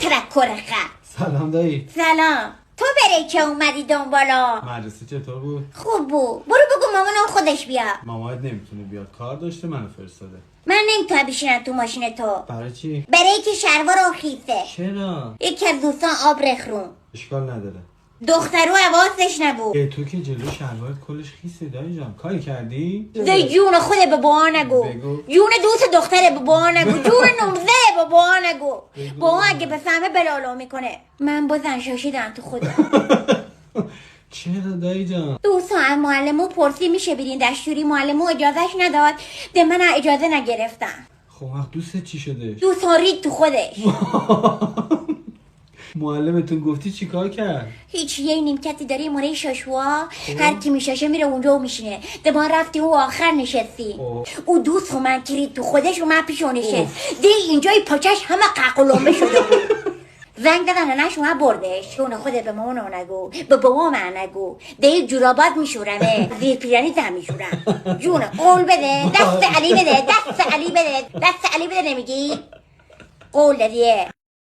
ترکر خر. سلام دایی. سلام. تو برای که اومدی دنبالا؟ مدرسه چطور بود؟ خوب بود. برو بگو مامانم خودش بیا. مامانت نمیتونه بیاد، کار داشته منو فرستاده. من نمیتونم بشینم تو ماشین تو. برای چی؟ برای که شلوارم خیسه. چرا؟ یکی از دوستان آب رخرون. اشکال نداره. دخترو حواسش نبود. تو که جلو شلوارت کلش خیسه دایی جان، کاری کردی؟ ده جون خود به بابا نگو. بگو. جون دوست دختره به بابا نگو. جون نمزه به بابا نگو. بابا اگه بفهمه بلالو میکنه. من بازن شاشیدم تو خودم. چرا دایی جان؟ دوستان از معلمو پرسی میشه برین دستوری، معلمو اجازهش نداد. ده من اجازه نگرفتم. خب وقت دوستت چی شده؟ دوستان رید تو خودش. معلمتون گفتی چیکار کرد؟ هیچ یه نیمکتی داری مونه شاشوا، هر کی میشاشه میره اونجا و میشینه. ده ما رفتیم و آخر نشستیم. او دوست و من کرید تو خودش و من پیش اون نشست. ده اینجای پاچش همه ققلومه شده بود. زنگ دادن ننش اومد بردش. اون خودت به مامان نگو، به بابا من نگو. ده جورابات میشورمه، زیر پیرانی زن میشورم. جون قول بده، دست علی بده، دست علی بده، دست علی بده. نمیگی؟ قول دادیه.